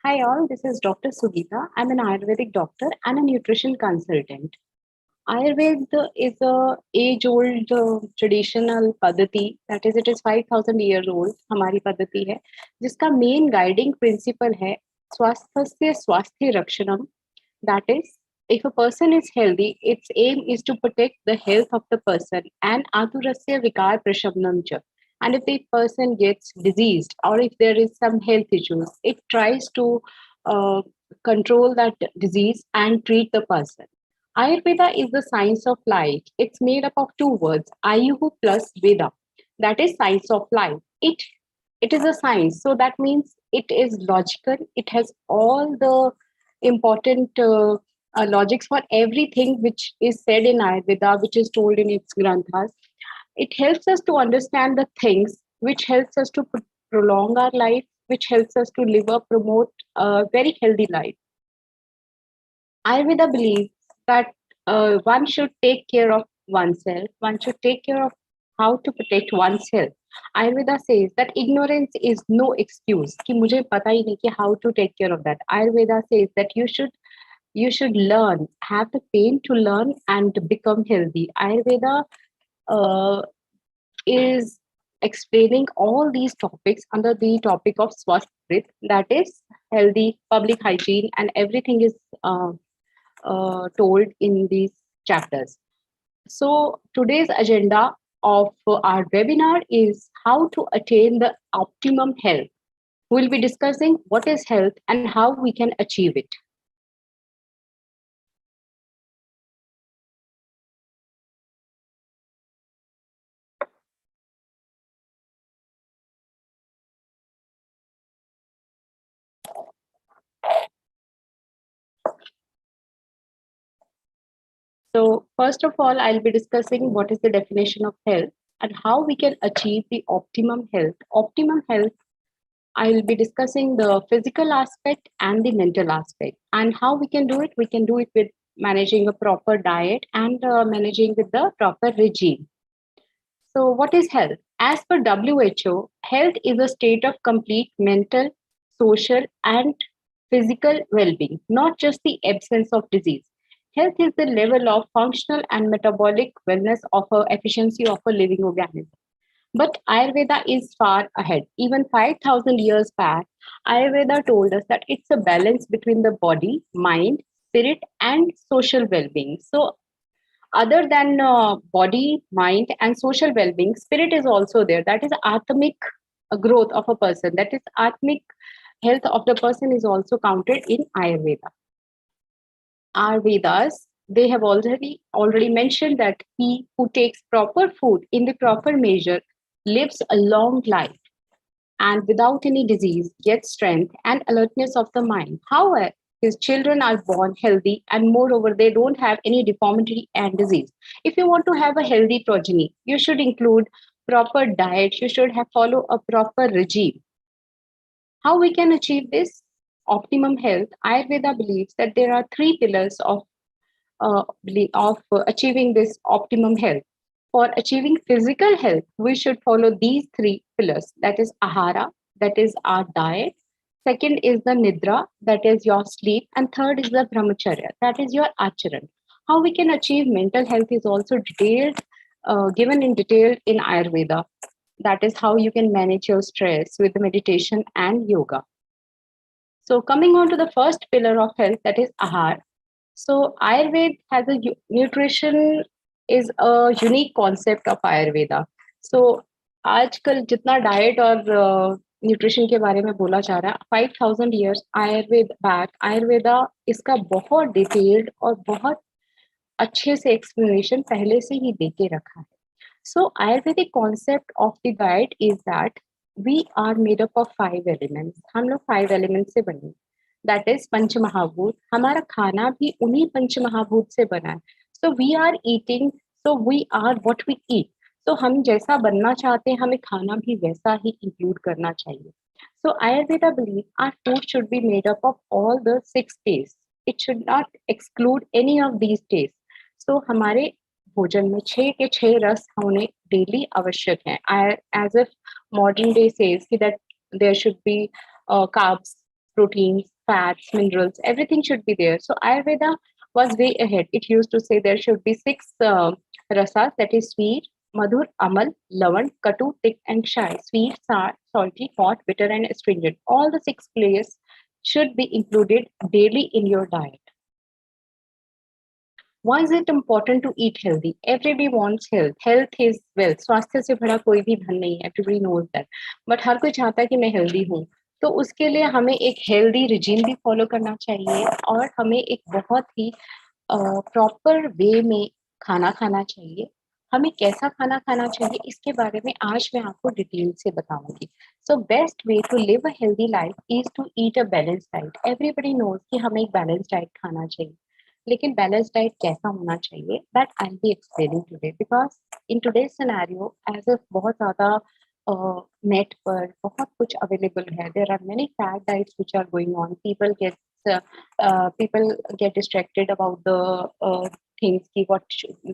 Hi all, this is Dr. Sugeeta. I'm an Ayurvedic doctor and a nutrition consultant. Ayurveda is a age-old traditional paddhati, that is, it is 5,000 years old. हमारी पद्धति है, जिसका main guiding principle है स्वास्थ्य स्वास्थ्य रक्षणम. That is, if a person is healthy, its aim is to protect the health of the person and aturasya vikar prashamnam cha. And if the person gets diseased or if there is some health issues, it tries to uh, control that disease and treat the person. Ayurveda is the science of life. It's made up of two words, Ayuhu plus Veda. That is science of life. It is a science. So that means it is logical. It has all the important logics for everything which is said in Ayurveda, which is told in its granthas. It helps us to understand the things which helps us to prolong our life, which helps us to live or promote a very healthy life. Ayurveda believes that one should take care of oneself, one should take care of how to protect one's health. Ayurveda says that ignorance is no excuse. कि मुझे पता ही नहीं कि how to take care of that. Ayurveda says that you should learn, have the pain to learn and become healthy. Ayurveda uh, is explaining all these topics under the topic of Swasthrit, that is healthy, public hygiene, and everything is told in these chapters. So today's agenda of our webinar is how to attain the optimum health. We'll be discussing what is health and how we can achieve it. So first of all, I'll be discussing what is the definition of health and how we can achieve the optimum health. Optimum health, I'll be discussing the physical aspect and the mental aspect. And how we can do it? We can do it with managing a proper diet and managing with the proper regime. So what is health? As per WHO, health is a state of complete mental, social, and physical well-being, not just the absence of disease. Health is the level of functional and metabolic wellness of a efficiency of a living organism. But Ayurveda is far ahead. Even 5,000 years back, Ayurveda told us that it's a balance between the body, mind, spirit, and social well-being. So other than body, mind, and social well-being, spirit is also there. That is atmic growth of a person. That is atmic health of the person is also counted in Ayurveda. Our Vedas, they have already mentioned that he who takes proper food in the proper measure lives a long life and without any disease gets strength and alertness of the mind. However, his children are born healthy and moreover they don't have any deformity and disease. If you want to have a healthy progeny, you should include proper diet, you should have follow a proper regime. How we can achieve this optimum health? Ayurveda believes that there are three pillars of achieving this optimum health. For achieving physical health, we should follow these three pillars. That is ahara, that is our diet. Second is the nidra, that is your sleep. And third is the brahmacharya, that is your acharan. How we can achieve mental health is also detailed, given in detail in Ayurveda. That is how you can manage your stress with meditation and yoga. So coming on to the first pillar of health, that is ahar. So Ayurveda has a nutrition is a unique concept of Ayurveda. So आजकल जितना diet और nutrition के बारे में बोला जा रहा है 5,000 years आयुर्वेद बैक आयुर्वेदा इसका बहुत डिटेल्ड और बहुत अच्छे से एक्सप्लेनेशन पहले से ही दे के रखा है. So Ayurvedic concept of the diet is that we are made up of 5 elements. हम लोग 5 elements से बने. That is पंच महाभूत. हमारा खाना भी उन्हीं पंच महाभूत से बना है. So we are eating, so we are what we eat. So हम जैसा बनना चाहते हैं हमें खाना भी वैसा ही include करना चाहिए. So Ayurveda believes our food should be made up of all the 6 tastes. It should not exclude any of these tastes. So हमारे भोजन में 6 के 6 रस होने डेली आवश्यक हैं. As if modern day says that there should be carbs, proteins, fats, minerals, everything should be there. So Ayurveda was way ahead. It used to say there should be six rasas, that is sweet, madhur, amal, lavan, katu, thick, and shy. Sweet, sour, salty, hot, bitter, and astringent. All the six flavors should be included daily in your diet. Why is it important to eat healthy? Everybody wants health. Health is wealth. स्वास्थ्य से बड़ा कोई भी धन नहीं है. Everybody knows that. But हर कोई चाहता है कि मैं healthy हूँ. तो उसके लिए हमें एक healthy regime भी follow करना चाहिए और हमें एक बहुत ही proper way में खाना खाना चाहिए. हमें कैसा खाना खाना चाहिए इसके बारे में आज मैं आपको डिटेल से बताऊंगी. So best way to live a healthy life is to eat a balanced diet. Everybody knows कि हमें एक balanced diet खाना चाहिए. लेकिन बैलेंस डाइट कैसा होना चाहिए that I be explaining today because in today scenario as बहुत ज़्यादा नेट पर बहुत कुछ अवेलेबल है. There are many fad diets which are going on. people get distracted about the things ki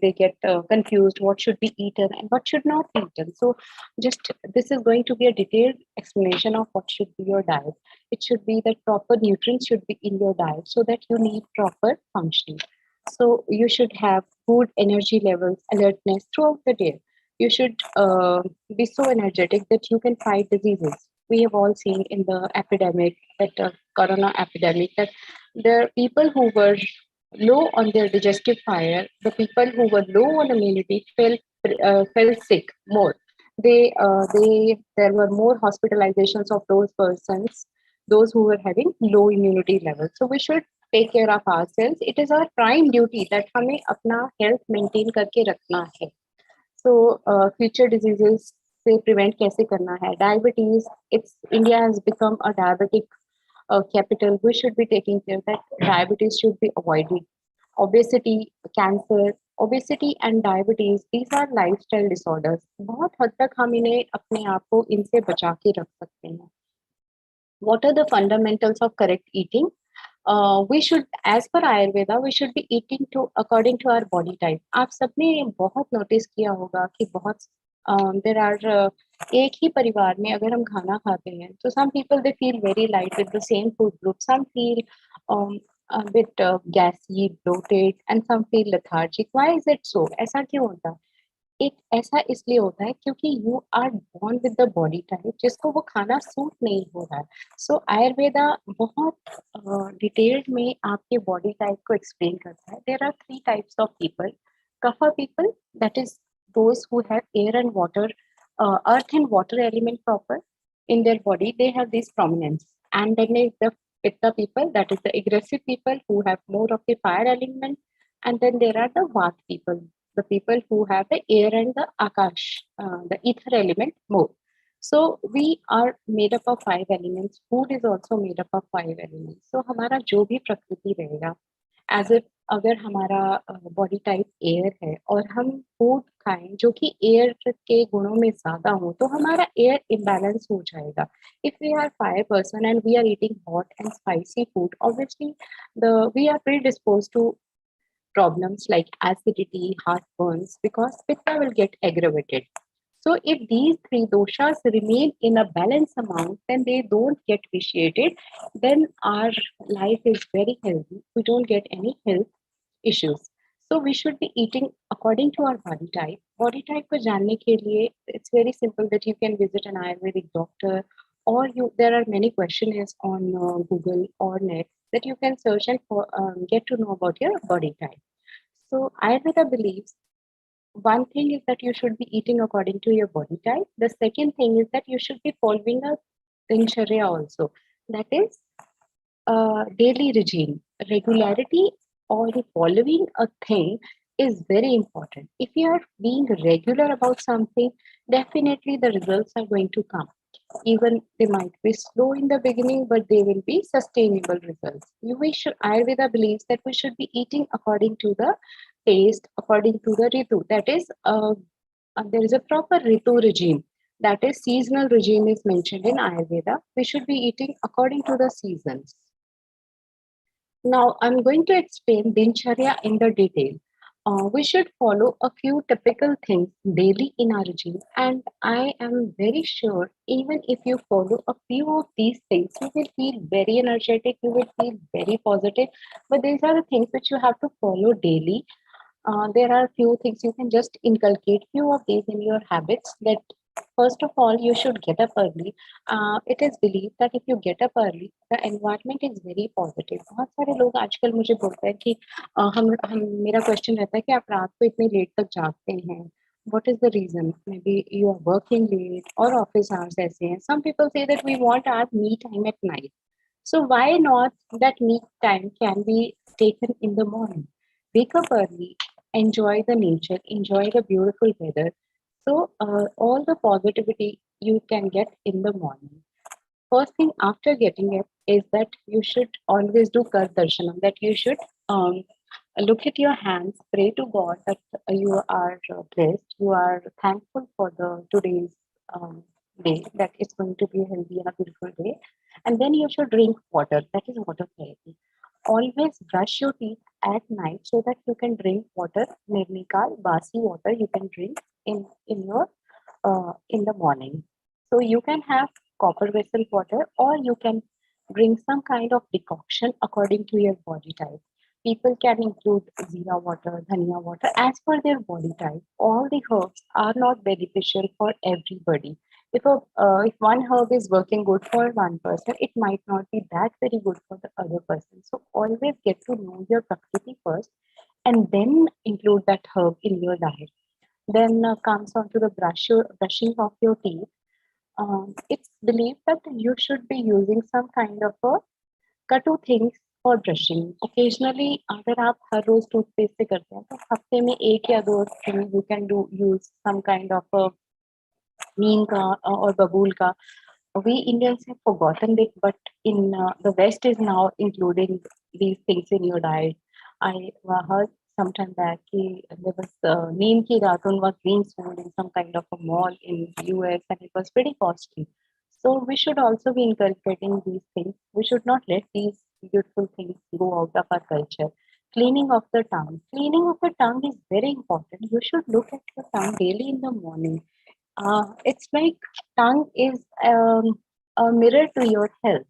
they get confused what should be eaten and what should not be eaten. So just this is going to be a detailed explanation of what should be your diet. It should be that proper nutrients should be in your diet so that you need proper functioning. So you should have good energy levels, alertness throughout the day. You should be so energetic that you can fight diseases. We have all seen in the epidemic, that corona epidemic, that there are people who were low on their digestive fire, the people who were low on immunity fell sick more. There were more hospitalizations of those persons, those who were having low immunity levels. So we should take care of ourselves. It is our prime duty that हमें अपना health maintain करके रखना है. So future diseases से prevent कैसे करना है? Diabetes, India has become a diabetic capital. We should be taking care that diabetes should be avoided. Obesity, cancer, obesity and diabetes, these are lifestyle disorders. बहुत हद तक हम इन्हें अपने आप को इनसे बचा के रख सकते हैं. What are the fundamentals of correct eating? We should, as per Ayurveda, we should be eating to according to our body type. आप सबने बहुत नोटिस किया होगा कि बहुत there are एक ही परिवार में अगर हम खाना खाते हैं तो some people they feel very light with the same food group. Some feel a bit gassy, bloated, and some feel lethargic. Why is it so? ऐसा क्यों होता है? एक ऐसा इसलिए होता है क्योंकि you are born with the body type जिसको वो खाना सूट नहीं हो रहा है. सो आयुर्वेदा बहुत डिटेल्ड में आपके बॉडी टाइप को एक्सप्लेन करता है. There are 3 types of people. Kapha people, that is those who have air and water, earth and water element proper in their body, they have this prominence. And then is the pitta people, that is the aggressive people who have more of the fire element. And then there are the vat people, the people who have the air and the akash, the ether element more. So we are made up of 5 elements. Food is also made up of 5 elements. So हमारा जो भी प्रकृति रहेगा, as if अगर हमारा body type air है और हम फूड खाएं जो कि एयर के गुणों में ज्यादा हो तो हमारा एयर इम्बैलेंस हो जाएगा. If we are fire person and we are eating hot and spicy food, obviously we are predisposed to problems like acidity, heartburns, because pitta will get aggravated. So if these 3 doshas remain in a balanced amount, then they don't get vitiated, then our life is very healthy. We don't get any health issues. So we should be eating according to our body type. Body type को जानने के लिए it's very simple that you can visit an Ayurvedic doctor, or there are many questionnaires on Google or net that you can search and get to know about your body type. So Ayurveda believes one thing is that you should be eating according to your body type. The second thing is that you should be following a Dincharya also. That is a daily regime. Regularity or following a thing is very important. If you are being regular about something, definitely the results are going to come. Even they might be slow in the beginning, but they will be sustainable results. Ayurveda believes that we should be eating according to the taste, according to the ritu. That is, there is a proper ritu regime. That is, seasonal regime is mentioned in Ayurveda. We should be eating according to the seasons. Now, I'm going to explain Dincharya in the detail. We should follow a few typical things daily in our regime, and I am very sure even if you follow a few of these things, you will feel very energetic, you will feel very positive. But these are the things which you have to follow daily. There are few things you can just inculcate few of these in your habits. That first of all, you should get up early. It is believed that if you get up early, the environment is very positive. बहुत सारे लोग आजकल मुझे बोलते हैं कि हम मेरा क्वेश्चन रहता है कि आप रात को इतने लेट तक जागते हैं. What is the reason? Maybe you are working late or office hours ऐसे हैं. Some people say that we want our me time at night. So why not that me time can be taken in the morning? Wake up early, enjoy the nature, enjoy the beautiful weather. So all the positivity you can get in the morning. First thing after getting up is that you should always do kar darshanam. That you should look at your hands, pray to God that you are blessed, you are thankful for the today's day, that it's going to be a healthy and a beautiful day. And then you should drink water. That is water therapy. Always brush your teeth at night so that you can drink water. Nirnikal, basi water you can drink in the morning. So you can have copper vessel water, or you can drink some kind of decoction according to your body type. People can include zira water, dhania water as per their body type. All the herbs are not beneficial for everybody. If one herb is working good for one person, it might not be that very good for the other person. So always get to know your prakriti first, and then include that herb in your diet. Then comes on to the brushing of your teeth. It's believed that you should be using some kind of a कटु things for brushing. Occasionally, अगर आप हर रोज toothpaste से करते हैं तो हफ्ते में एक या दो दिन you can do use some kind of a नीम का और बबूल का. We Indians have forgotten it, but in the West is now including these things in your diet. I heard sometime back there was neem ki ratun was being sold in some kind of a mall in US, and it was pretty costly. So we should also be inculcating these things. We should not let these beautiful things go out of our culture. Cleaning of the tongue. Cleaning of the tongue is very important. You should look at your tongue daily in the morning. It's like tongue is a mirror to your health.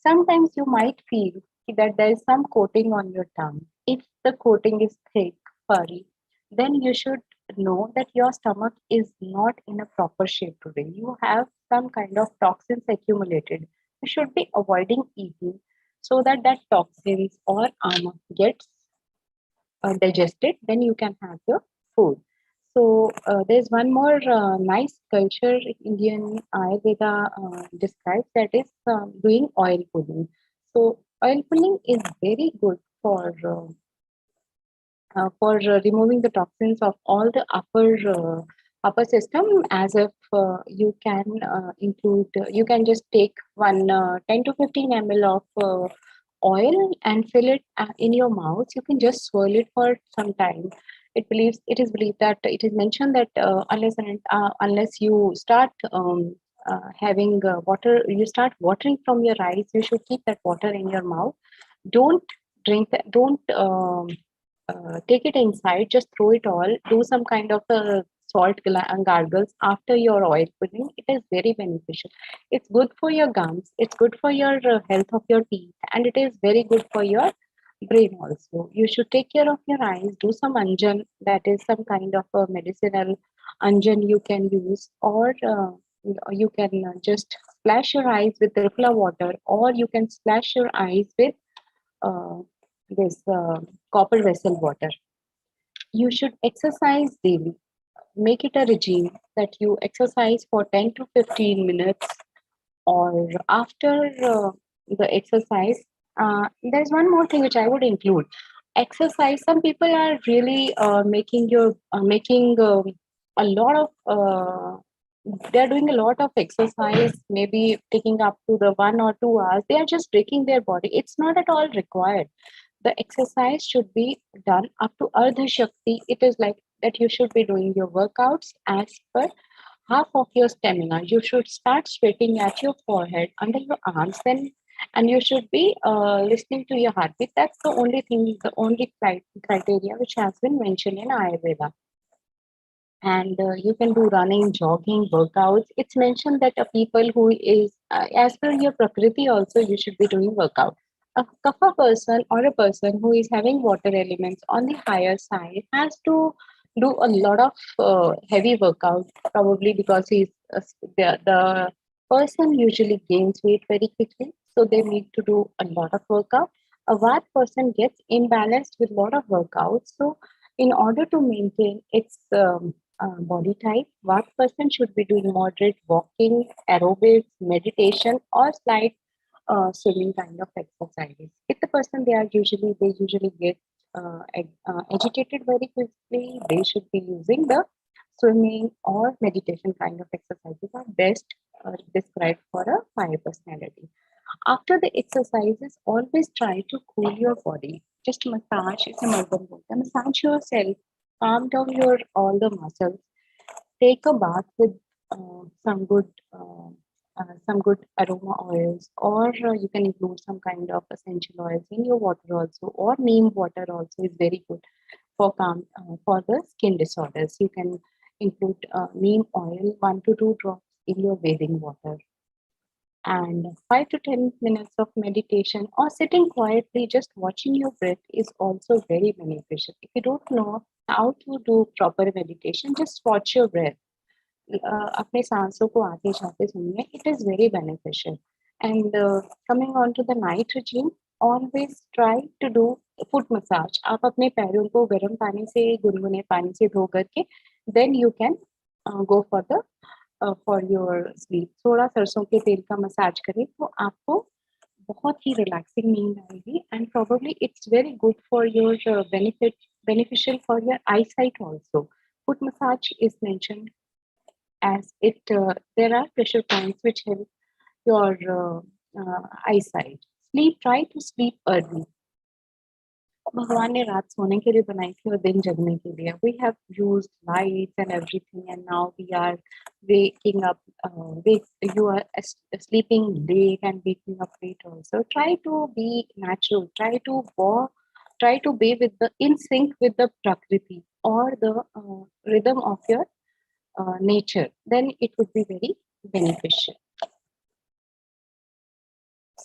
Sometimes you might feel that there is some coating on your tongue. If the coating is thick, furry, then you should know that your stomach is not in a proper shape today. You have some kind of toxins accumulated. You should be avoiding eating so that that toxins or gets digested. Then you can have your food. So there's one more nice culture Indian Ayurveda describes, that is doing oil pulling. So oil pulling is very good for removing the toxins of all the upper system. As if you can include, you can just take one 10 to 15 ml of oil and fill it in your mouth. You can just swirl it for some time. It is believed that it is mentioned that unless you start having water, you start watering from your eyes, you should keep that water in your mouth. Don't drink that, don't take it inside, just throw it all. Do some kind of gargles after your oil pulling. It is very beneficial. It's good for your gums, it's good for your health of your teeth, and it is very good for your brain also. You should take care of your eyes. Do some anjan, that is some kind of a medicinal anjan you can use, or you can just splash your eyes with tripla water, or you can splash your eyes with uh, this copper vessel water. You should exercise daily. Make it a regime that you exercise for 10 to 15 minutes, or after the exercise. There's one more thing which I would include. Exercise. Some people are really making a lot of. They're doing a lot of exercise, maybe taking up to the 1 or 2 hours. They are just breaking their body. It's not at all required. The exercise should be done up to Ardha Shakti. It is like that you should be doing your workouts as per half of your stamina. You should start sweating at your forehead, under your arms, then And you should be listening to your heartbeat. That's the only thing, the only criteria which has been mentioned in Ayurveda. And you can do running, jogging, workouts. It's mentioned that a people who is as per your prakriti also you should be doing workout. A kapha person or a person who is having water elements on the higher side has to do a lot of heavy workout, probably because he's the person usually gains weight very quickly, so they need to do a lot of workout. A vat person gets imbalanced with a lot of workouts, so in order to maintain its body type, what person should be doing moderate walking, aerobics, meditation, or slight swimming kind of exercises. If the person they usually get agitated very quickly, they should be using the swimming or meditation kind of exercises are best described for a fire personality. After the exercises, always try to cool your body. Just massage, it's a mardam bolta. Massage yourself, calm down your all the muscles. Take a bath with some good aroma oils, or you can include some kind of essential oils in your water also, or neem water also is very good for calm for the skin disorders. You can include neem oil 1 to 2 drops in your bathing water, and 5 to 10 minutes of meditation or sitting quietly just watching your breath is also very beneficial. If you don't know how to do proper meditation, just watch your breath. अपने सांसों को आते जाते सुनिए. It is very beneficial. And coming on to the night regime, always try to do foot massage. आप अपने पैरों को गर्म पानी से गुनगुने पानी से धो करके then you can go for your sleep. थोड़ा सरसों के तेल का मसाज करें तो आपको बहुत ही रिलैक्सिंग नींद आएगी, and probably it's very good for your beneficial for your eyesight also. Foot massage is mentioned as it there are pressure points which help your eyesight. Sleep, try to sleep early. भगवान ने रात सोने के लिए बनाई थी और दिन जगने के लिए. We have used lights and everything, and now we are waking up. You are sleeping late and waking up late also. Try to be natural. Try to be with the in sync with the prakriti or the rhythm of your nature. Then it would be very beneficial.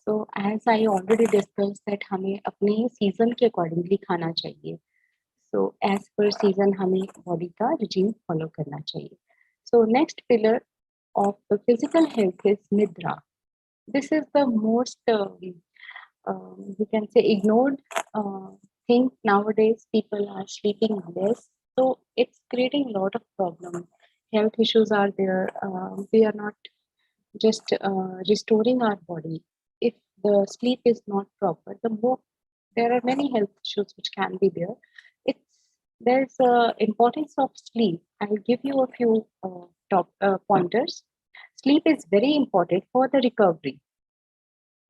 So as I already discussed that हमें अपने season के accordingly खाना चाहिए. So as per season हमें body का regime follow करना चाहिए. So next pillar of the physical health is nidra. This is the most we can say ignored thing nowadays. People are sleeping less, so it's creating a lot of problems. Health issues are there. We are not just restoring our body. If the sleep is not proper, there are many health issues which can be there. It's there's importance of sleep. I'll give you a few top pointers. Sleep is very important for the recovery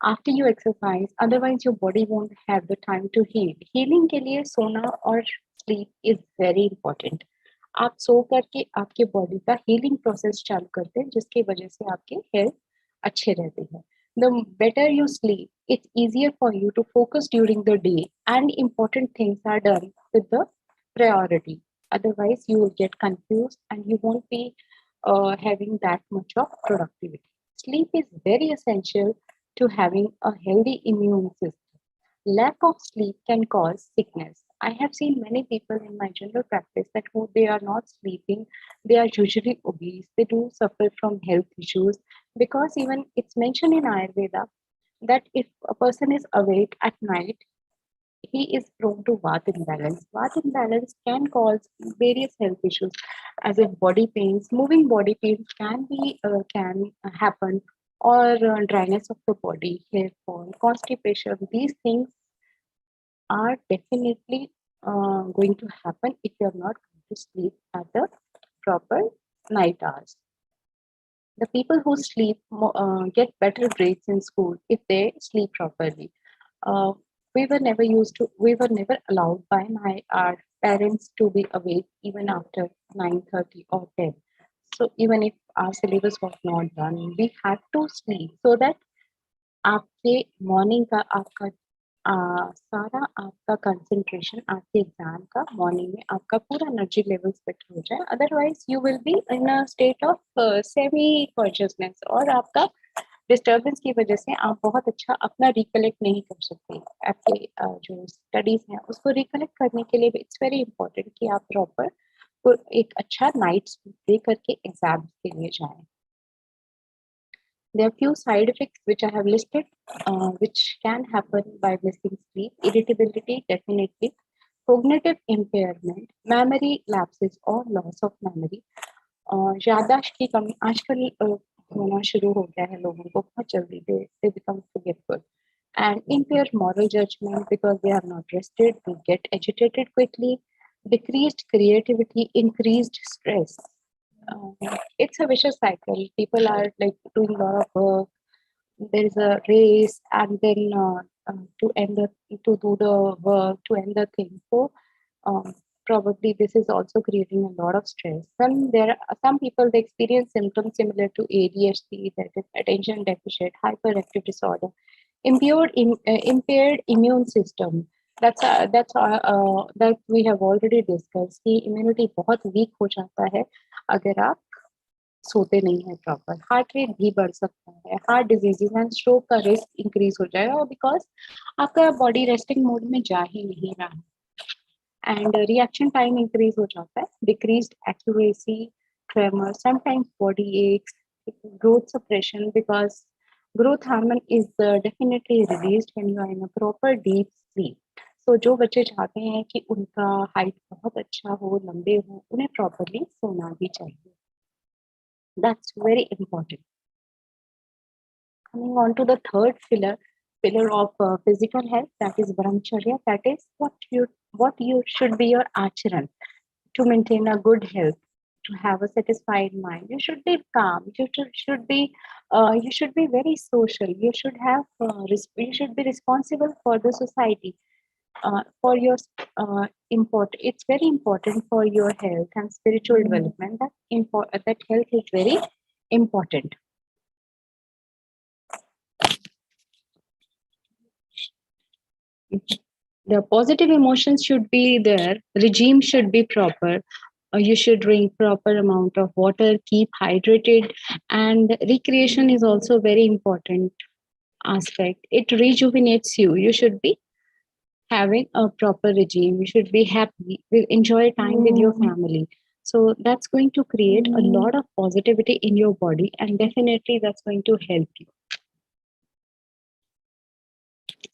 after you exercise. Otherwise, your body won't have the time to heal. Healing के लिए सोना और sleep is very important. आप सो करके आपके body का healing process चालू करते हैं, जिसकी वजह से आपके हेल्थ अच्छे रहते हैं. The better you sleep, it's easier for you to focus during the day, and important things are done with the priority. Otherwise, you will get confused and you won't be having that much of productivity. Sleep is very essential to having a healthy immune system. Lack of sleep can cause sickness. I have seen many people in my general practice that who they are not sleeping, they are usually obese. They do suffer from health issues because even it's mentioned in Ayurveda that if a person is awake at night, he is prone to Vata imbalance. Vata imbalance can cause various health issues, as if body pains, moving body pains can happen, or dryness of the body, hair fall, constipation. These things are definitely going to happen if you are not going to sleep at the proper night hours. The people who sleep get better grades in school if they sleep properly. Uh, we were never allowed by our parents to be awake even after 9:30 or 10. So even if our syllabus was not done, we had to sleep so that आपके morning का आपका सारा आपका concentration आपके exam का morning में आपका पूरा एनर्जी लेवल फिट हो जाए, otherwise you will be in a state of semi consciousness और आपका डिस्टर्बेंस की वजह से आप बहुत अच्छा अपना रिकलेक्ट नहीं कर सकते। आपके जो स्टडीज हैं उसको रिकलेक्ट करने के लिए भी इट्स वेरी इंपॉर्टेंट कि आप प्रॉपर एक अच्छा नाइट स्लीप दे करके एग्जाम के लिए जाएं। There are few side effects which I have listed, which can happen by missing sleep: irritability, definitely, cognitive impairment, memory lapses or loss of memory, याददाश्त की कमी आजकल होना शुरू हो गया है लोगों को बहुत जल्दी, they become forgetful, and impaired moral judgment because they are not rested, they get agitated quickly, decreased creativity, increased stress. It's a vicious cycle. People are like doing a lot of work. There is a race, and then to end the to do the work to end the thing. So um, probably this is also creating a lot of stress. There are some people, they experience symptoms similar to ADHD, that is attention deficit hyperactive disorder, impaired immune system. That we have already discussed कि immunity बहुत weak हो जाता है अगर आप सोते नहीं है प्रॉपर, हार्ट रेट भी बढ़ सकता है, हार्ट डिजीजेस एंड स्ट्रोक का रिस्क इंक्रीज हो जाएगा बिकॉज आपका बॉडी रेस्टिंग मोड में जा ही नहीं रहा, एंड रिएक्शन टाइम इंक्रीज हो जाता है, decreased accuracy, tremor, sometimes body aches, growth suppression because growth hormone is definitely released when you are in a proper deep sleep. So जो बच्चे चाहते हैं कि उनका हाइट बहुत अच्छा हो, लंबे हो, उन्हें प्रॉपरली सोना भी चाहिए. That's very important. Coming on to the third pillar of physical health, that is brahmacharya. That is what you should be your acharan to maintain a good health, to have a satisfied mind. You should be calm. You should be very social. You should have you should be responsible for the society. For your it's very important for your health and spiritual development. That health is very important. The positive emotions should be there, regime should be proper, you should drink proper amount of water, keep hydrated, and recreation is also very important aspect. It rejuvenates you. You should be having a proper regime, you should be happy, will enjoy time with your family. So that's going to create a lot of positivity in your body, and definitely that's going to help you.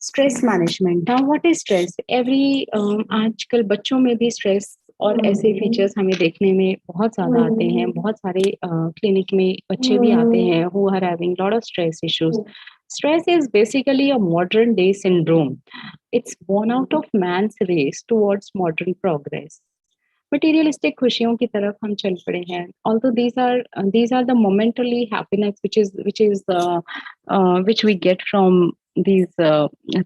Stress management. Now what is stress? आजकल बच्चों में भी stress और ऐसे features हमें देखने में बहुत ज़्यादा आते हैं. बहुत सारे क्लिनिक में बच्चे भी आते हैं who are having lot of stress issues. Stress is basically a modern day syndrome. It's born out of man's race towards modern progress. Materialistic खुशियों की तरफ हम चल पड़े हैं. Although these are the momentary happiness which we get from these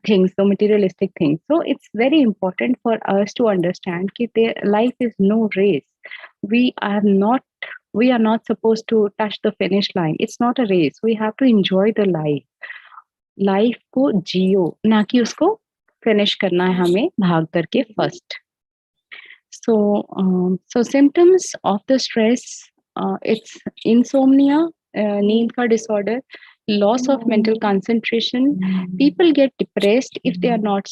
things, the materialistic things. So it's very important for us to understand that life is no race. We are not supposed to touch the finish line. It's not a race. We have to enjoy the life. Life को जियो, ना कि उसको finish करना है हमें भाग करके first. So symptoms of the stress, it's insomnia, नींद का disorder, loss of mental concentration. People get depressed if they are not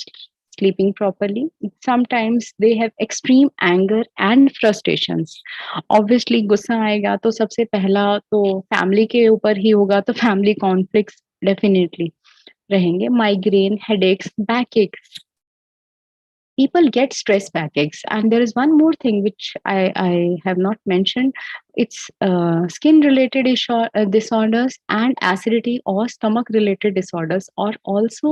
sleeping properly. Sometimes they have extreme anger and frustrations. Obviously गुस्सा आएगा तो सबसे पहला तो फैमिली के ऊपर ही होगा, तो फैमिली कॉन्फ्लिक्ट्स डेफिनेटली रहेंगे. Migraine, headaches, backaches. People get stress backaches, and there is one more thing which I have not mentioned. It's skin related disorders and acidity or stomach related disorders are also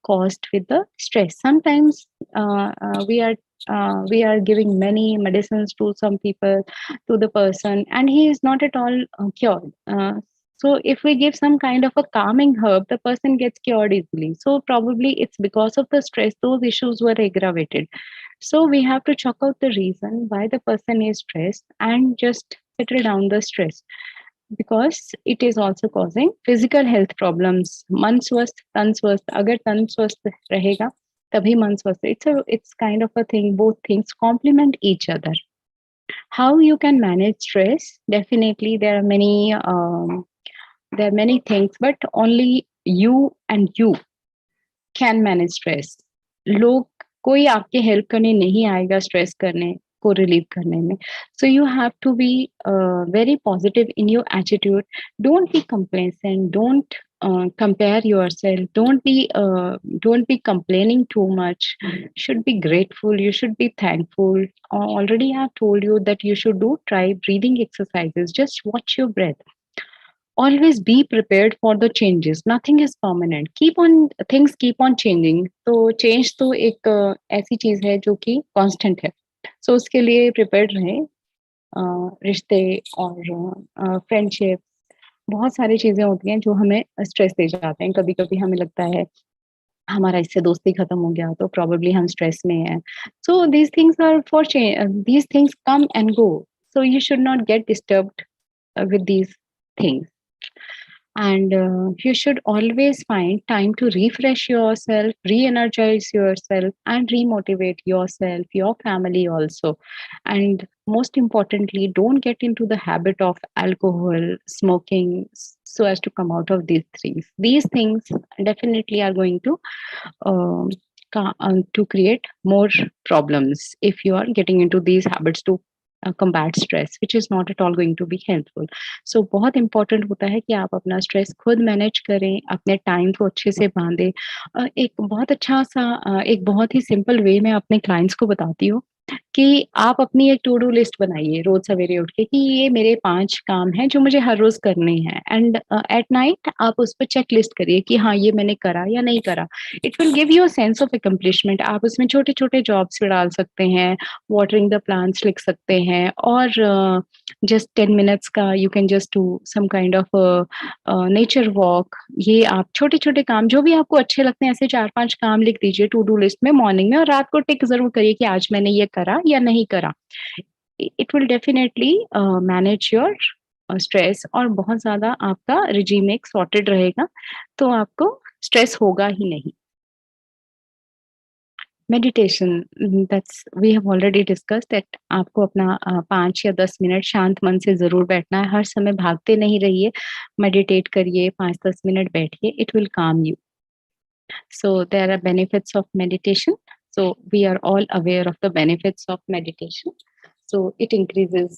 caused with the stress. Sometimes we are giving many medicines to some people, to the person, and he is not at all cured. So if we give some kind of a calming herb, the person gets cured easily. So probably it's because of the stress, those issues were aggravated. So we have to check out the reason why the person is stressed and just settle down the stress. because it is also causing physical health problems. मन स्वस्थ तन स्वस्थ, अगर तन स्वस्थ रहेगा तभी मन स्वस्थ. It's kind of a thing, both things complement each other. How you can manage stress? Definitely there are many things, but only you and you can manage stress. लोग कोई आपके हेल्प करने नहीं आएगा स्ट्रेस करने को रिलीव करने में. So you have to be very positive in your attitude. Don't be complacent. Don't compare yourself. Don't be complaining too much. Should be grateful. You should be thankful. Already I have told you that you should try breathing exercises. Just watch your breath. Always be prepared for the changes. Nothing is permanent. Things keep on changing. तो change तो एक ऐसी चीज है जो कि constant है. So उसके लिए prepared रहें. रिश्ते और फ्रेंडशिप, बहुत सारी चीजें होती हैं जो हमें स्ट्रेस दे जाते हैं. कभी कभी हमें लगता है हमारा इससे दोस्ती खत्म हो गया तो probably हम स्ट्रेस में हैं. So these things are for change. These things come and go. So you should not get disturbed with these things. And you should always find time to refresh yourself, re-energize yourself, and remotivate yourself, your family also. And most importantly, don't get into the habit of alcohol, smoking, so as to come out of these things. These things definitely are going to create more problems if you are getting into these habits to combat stress, which is not at all going to be helpful. So बहुत important होता है कि आप अपना stress खुद manage करें, अपने time को अच्छे से बांधें. एक बहुत ही सिंपल वे में अपने क्लाइंट्स को बताती हूँ कि आप अपनी एक टू डू लिस्ट बनाइए रोज सवेरे उठ के कि ये मेरे 5 काम हैं जो मुझे हर रोज करने हैं. एंड एट नाइट आप उस पर चेक लिस्ट करिए कि हाँ ये मैंने करा या नहीं करा. It will give you a sense of accomplishment. आप उसमें छोटे छोटे जॉब्स भी डाल सकते हैं, वाटरिंग द प्लांट्स लिख सकते हैं, और जस्ट 10 मिनट्स का you can just do some kind of nature walk. ये आप छोटे छोटे काम जो भी आपको अच्छे लगते हैं ऐसे 4-5 काम लिख दीजिए टू डू लिस्ट में मॉर्निंग में, और रात को टिक जरूर करिए कि आज मैंने ये करा या नहीं करा. It will definitely manage your stress, और बहुत ज्यादा आपका रिजीम एक सॉर्टेड रहेगा, तो आपको स्ट्रेस होगा ही नहीं. Meditation, that's we have already discuss that आपको अपना 5 या 10 मिनट शांत मन से जरूर बैठना है. हर समय भागते नहीं रहिए, मेडिटेट करिए, 5-10 मिनट बैठिए. इट विल काम you. So there are benefits of meditation. So we are all aware of the benefits of meditation. So it increases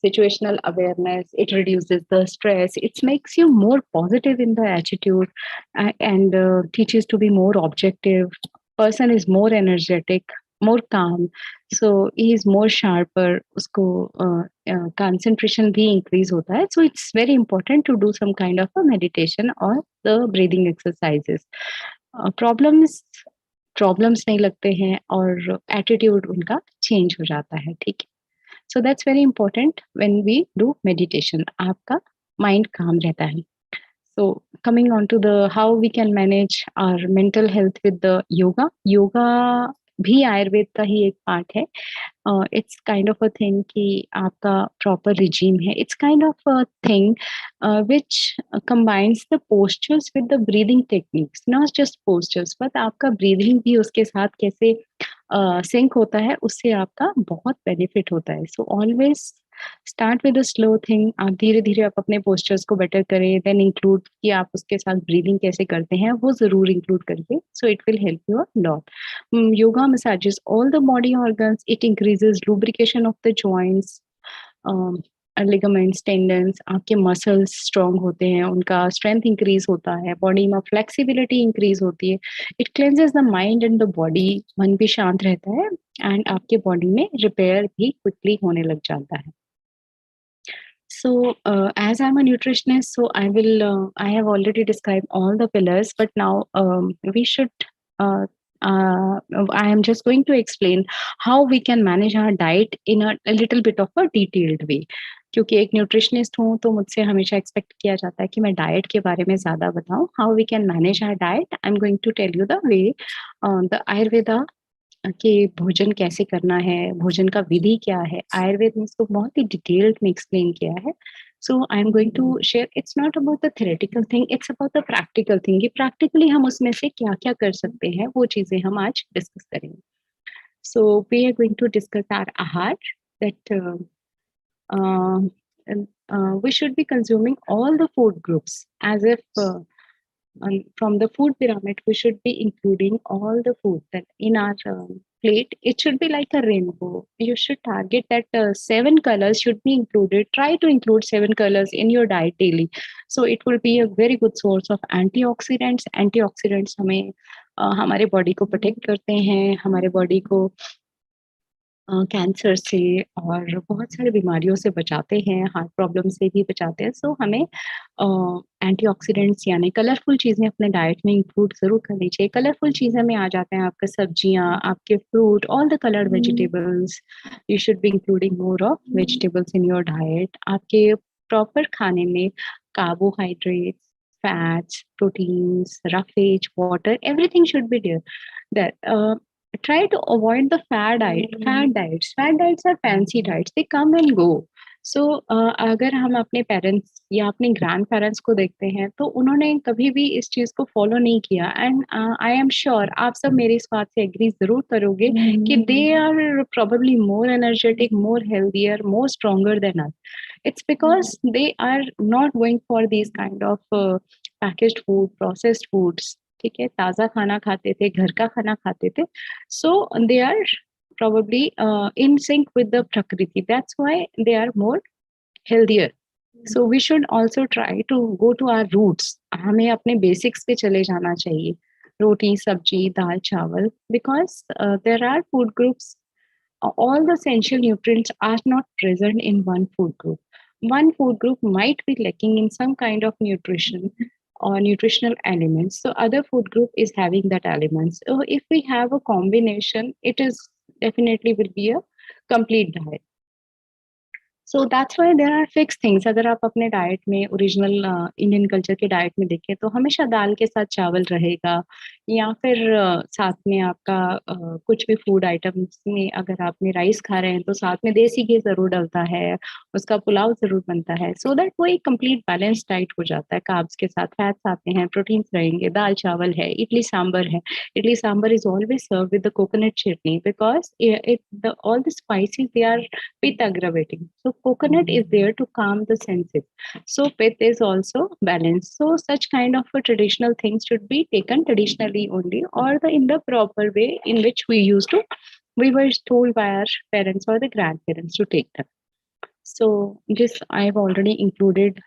situational awareness. It reduces the stress. It makes you more positive in the attitude, and teaches to be more objective. Person is more energetic, more calm. So he is more sharper. Usko concentration भी increase होता है. So it's very important to do some kind of a meditation or the breathing exercises. Problems नहीं लगते हैं और attitude उनका change हो जाता है. ठीक है. So that's very important when we do meditation. आपका माइंड काम रहता है. So coming on to the how we can manage our mental health with the yoga. Yoga भी आयुर्वेद का ही एक पार्ट है. It's kind of a thing कि आपका proper regime है. It's kind of a thing which combines the postures with the breathing techniques. Not just postures, but आपका breathing भी उसके साथ कैसे sync होता है, उससे आपका बहुत benefit होता है. So always start with a slow thing. आप धीरे धीरे आप अपने पोस्चर्स को बेटर करें, देन इंक्लूड कि आप उसके साथ ब्रीदिंग कैसे करते हैं वो जरूर इंक्लूड करिए. सो it will help you a lot. Yoga massages all the body organs. It increases lubrication of the joints, ligaments, tendons. आपके मसल्स स्ट्रॉन्ग होते हैं, उनका स्ट्रेंथ इंक्रीज होता है, बॉडी में फ्लेक्सिबिलिटी इंक्रीज होती है. It cleanses the mind and the body. मन भी शांत रहता है एंड आपके बॉडी में रिपेयर भी क्विकली होने लग जाता है. So, as I'm a nutritionist, so I have already described all the pillars, but now I am just going to explain how we can manage our diet in a little bit of a detailed way. क्योंकि एक nutritionist हूँ तो मुझसे हमेशा expect किया जाता है कि मैं डाइट के बारे में ज़्यादा बताऊँ. How we can manage our diet. I am going to tell you the way. The Ayurveda कि भोजन कैसे करना है, भोजन का विधि क्या है. आयुर्वेद ने इसको बहुत ही डिटेल्ड में एक्सप्लेन किया है. So I'm going to share. It's not about the theoretical thing, it's about the practical thing. कि practically हम उसमें से क्या क्या कर सकते हैं, वो चीजें हम आज डिस्कस करेंगे. So we are going to discuss our ahar, that uh, we should be consuming all the food groups as if from the food pyramid, we should be including all the food that in our plate. It should be like a rainbow. You should target that 7 colors should be included. Try to include 7 colors in your diet daily. So it will be a very good source of antioxidants. Antioxidants हमें हमारे body को protect करते हैं, हमारे body को cancer से और बहुत सारी बीमारियों से बचाते हैं, हार्ट प्रॉब्लम से भी बचाते हैं. सो हमें एंटीऑक्सीडेंट्स यानी कलरफुल चीज़ें अपने डाइट में इंक्लूड ज़रूर करनी चाहिए. कलरफुल चीज़ें में आ जाते हैं आपके सब्जियां, आपके fruit, all the coloured vegetables. You should be including more of vegetables in your diet. आपके प्रॉपर खाने में carbohydrates, fats, proteins, roughage, water, everything should be there. That try to avoid the fad diet. Fad diets. Fad diets are fancy diets. They come and go. So अगर हम अपने parents या अपने grand parents को देखते हैं तो उन्होंने कभी भी इस चीज को फॉलो नहीं किया. एंड आई एम श्योर आप सब मेरी इस बात से एग्री जरूर करोगे कि they are probably more energetic, more healthier, more stronger than us. It's because they are not going for these kind of packaged food, processed foods. ठीक है, ताजा खाना खाते थे, घर का खाना खाते थे. So they are probably in sync with the prakriti. That's why they are more healthier. So we should also try to go to our roots. हमें अपने basics पे चले जाना चाहिए. रोटी, सब्जी, दाल, चावल. Because there are food groups, all the essential nutrients are not present in one food group. One food group might be lacking in some kind of nutrition or nutritional elements. So other food group is having that elements. So if we have a combination, it is definitely will be a complete diet. So that's why there are fix things. अगर आप अपने diet में original Indian culture के diet में देखें तो हमेशा दाल के साथ चावल रहेगा, या फिर साथ में आपका कुछ भी फूड आइटम्स में अगर आपने राइस खा रहे हैं तो साथ में देसी घी जरूर डलता है, उसका पुलाव जरूर बनता है. सो दैट वो एक कंप्लीट बैलेंस डाइट हो जाता है. कार्ब्स के साथ फैट्स आते हैं, प्रोटीन्स रहेंगे, दाल चावल है, इडली सांबर है. Idli sambar is always serve with the coconut chutney because it the all the spices they are pith aggravating. So coconut is there to calm the senses. So pith is also balanced. So such kind of a traditional things should be taken traditionally only, or in the proper way in which we were told by our parents or the grandparents to take them. So this I have already included,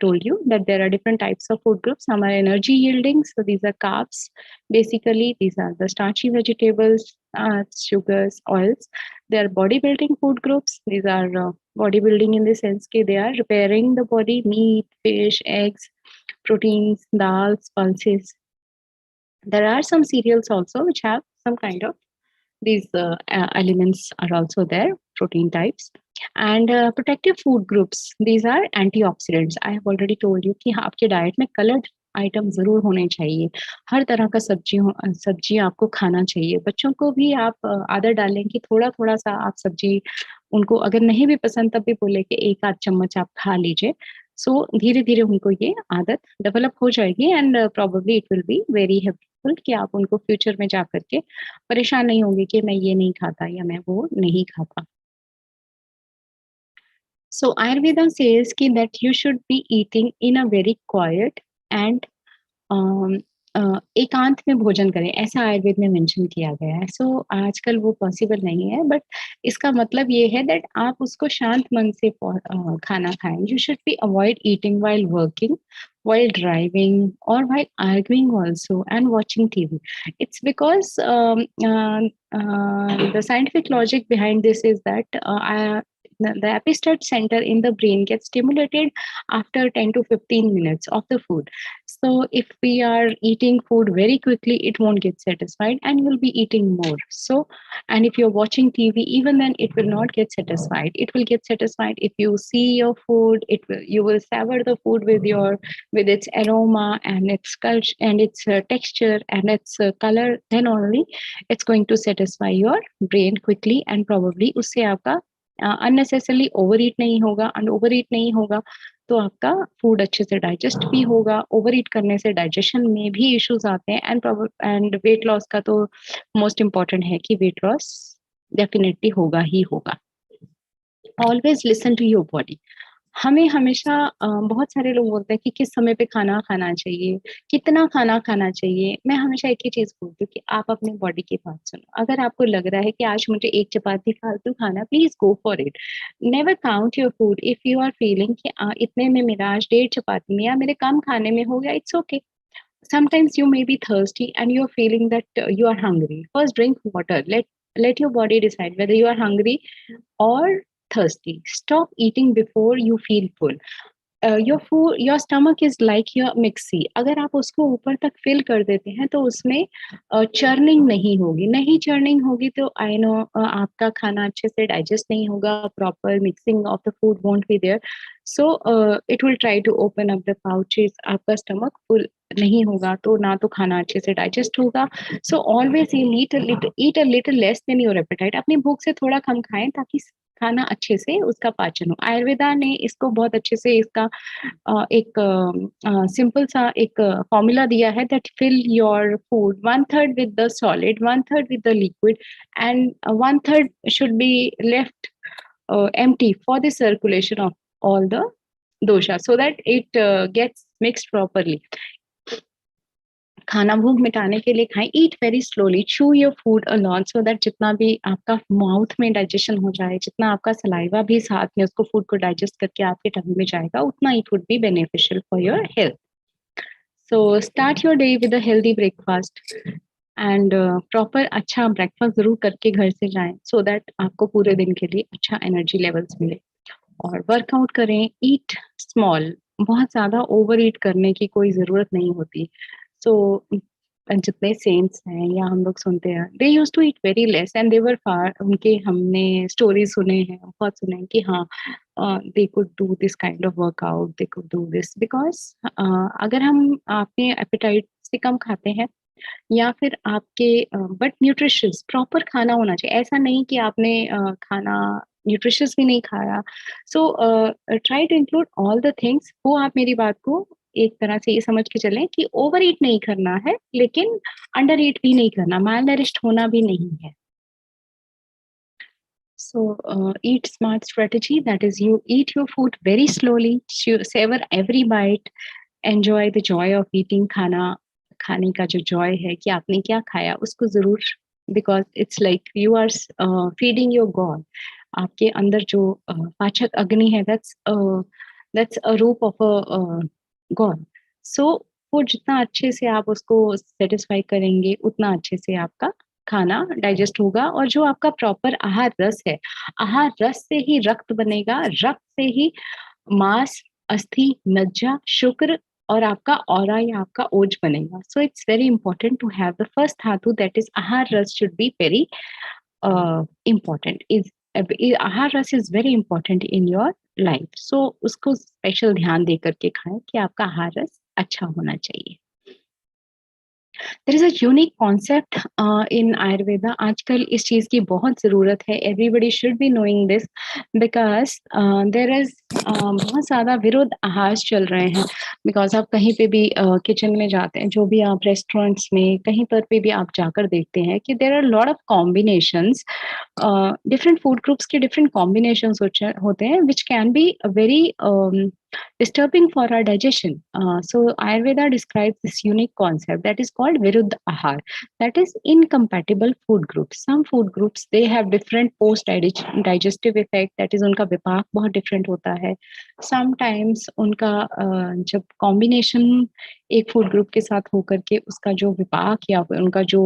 told you that there are different types of food groups. Some are energy yielding, so these are carbs. Basically, these are the starchy vegetables, sugars, oils. They are bodybuilding food groups. These are bodybuilding in the sense that they are repairing the body: meat, fish, eggs, proteins, dals, pulses. There are some cereals also which have some kind of these elements are also there, protein types. And protective food groups, these are antioxidants. I have already told you कि आपके diet में coloured item जरूर होने चाहिए. हर तरह का सब्जी आपको खाना चाहिए. बच्चों को भी आप आदत डालें कि थोड़ा थोड़ा सा आप सब्जी, उनको अगर नहीं भी पसंद तब भी बोले कि 1 आध चम्मच आप खा लीजिए. सो धीरे धीरे उनको ये आदत डेवलप हो जाएगी and probably it will be very helpful कि आप उनको फ्यूचर में जा करके परेशान नहीं होंगे कि मैं ये नहीं खाता या मैं वो नहीं खाता. So Ayurveda says ki that you should be eating in a very quiet and एकांत में भोजन करें, ऐसा आयुर्वेद में मेंशन किया गया है. सो आजकल वो पॉसिबल नहीं है, बट इसका मतलब ये है दैट आप उसको शांत मन से खाना खाएं. You should be avoid eating while working, while driving, or while arguing also, and watching TV. It's because the scientific logic behind this is that the epistert center in the brain gets stimulated after 10 to 15 minutes of the food. So if we are eating food very quickly, it won't get satisfied and you'll be eating more. So, and if you're watching TV, even then it will not get satisfied. It will get satisfied if you see your food. You will savor the food with its aroma and its culture and its texture and its color. Then only it's going to satisfy your brain quickly, and probably उससे आपका unnecessarily overeat नहीं होगा. And overeat नहीं होगा तो आपका food अच्छे से डाइजेस्ट भी होगा। ओवर ईट करने से डाइजेशन में भी इश्यूज आते हैं, एंड वेट लॉस का तो मोस्ट इम्पॉर्टेंट है कि वेट लॉस डेफिनेटली होगा ही होगा। Always listen to your body. हमें हमेशा बहुत सारे लोग बोलते हैं कि किस समय पे खाना खाना चाहिए, कितना खाना खाना चाहिए। मैं हमेशा एक ही चीज बोलती हूँ कि आप अपने बॉडी की बात सुनो। अगर आपको लग रहा है कि आज मुझे एक चपाती फालतू खाना, please go for it. Never count your food. If you are feeling कि इतने में मेरा आज 1.5 चपाती में या मेरे कम खाने में हो गया, it's okay. Sometimes you may be thirsty and you're feeling that you are hungry. First drink water. Let your body decide whether you are hungry or thirsty. Stop eating before you feel full. Your stomach is like your mixie. अगर आप उसको ऊपर तक fill कर देते हैं तो उसमें चर्निंग नहीं होगी। नहीं चर्निंग होगी तो आई नो आपका खाना अच्छे से डाइजेस्ट नहीं होगा, proper mixing of the food won't be there. So it will try to open up the pouches. आपका स्टमक फुल नहीं होगा तो ना तो खाना अच्छे से डाइजेस्ट होगा। So always eat a little less than your apatite. अपनी भूख से थोड़ा कम खाएं ताकि खाना अच्छे से उसका पाचन हो। आयुर्वेदा ने इसको बहुत अच्छे से इसका एक सिंपल सा एक फॉर्मूला दिया है that fill your food 1/3 with the solid, 1/3 with the liquid, and 1/3 should be left empty for the circulation of all the dosha so that it gets mixed properly. खाना भूख मिटाने के लिए खाएं। ईट वेरी स्लोली, चू your food a lot so that जितना भी आपका माउथ में डाइजेशन हो जाए, जितना आपका सलाइवा भी साथ में उसको फूड को डाइजेस्ट करके आपके टंग में जाएगा, उतना it would be beneficial for your health. So start your day with a healthy breakfast and proper अच्छा ब्रेकफास्ट जरूर करके घर से जाएं सो दैट आपको पूरे दिन के लिए अच्छा एनर्जी लेवल्स मिले। और वर्कआउट करें। Eat small. बहुत ज्यादा ओवर ईट करने की कोई जरूरत नहीं होती। सो जितने सेंट्स हैं या हम लोग सुनते हैं, they used to eat very less and they were far. उनके हमने स्टोरी सुने हैं, बहुत सुने हैं कि हाँ they could do this kind of workout, they could do this because अगर हम अपने एपेटाइट से कम खाते हैं या फिर आपके बट न्यूट्रिशियस प्रॉपर खाना होना चाहिए। ऐसा नहीं कि आपने खाना न्यूट्रिशियस भी नहीं खाया। So try to include all the things. वो आप मेरी बात को एक तरह से ये समझ के चलें कि ओवर ईट नहीं करना है लेकिन अंडर ईट भी नहीं करना, माल नरिश्ड होना भी नहीं है। So eat smart strategy, that is you eat your food very slowly, savor every bite, enjoy the joy of eating। खाने का जो जॉय है कि आपने क्या खाया उसको जरूर, because it's like you are feeding your god. आपके अंदर जो पाचक अग्नि है, दैट्स अ रूप ऑफ अ गॉड। सो वो जितना अच्छे से आप उसको सेटिस्फाई करेंगे उतना अच्छे से आपका खाना डाइजेस्ट होगा। और जो आपका प्रॉपर आहार रस है, आहार रस से ही रक्त बनेगा, रक्त से ही मांस, अस्थि, मज्जा, शुक्र और आपका ऑरा या आपका ओज बनेगा। So it's very important to have the first dhatu, that is ahara rasa should be very important. Is ahara rasa is very important in your life. So उसको स्पेशल ध्यान दे करके खाएं कि आपका आहार रस अच्छा होना चाहिए। There is a unique concept in Ayurveda. आजकल इस चीज की बहुत जरूरत है। Everybody should be knowing this because there is बहुत ज्यादा विरुद्ध आहार चल रहे हैं। बिकॉज आप कहीं पे भी किचन में जाते हैं, जो भी आप रेस्टोरेंट्स में कहीं पर भी आप जाकर देखते हैं कि there are lot of combinations. Different food groups के डिफरेंट कॉम्बिनेशंस होते हैं which can be very disturbing for our digestion. So Ayurveda describes this unique concept that is called Viruddha Ahar, that is incompatible food groups. Some food groups they have different post digestive effect, that is उनका विपाक बहुत different होता है। Sometimes उनका जब combination एक food group के साथ होकर के उसका जो विपाक या उनका जो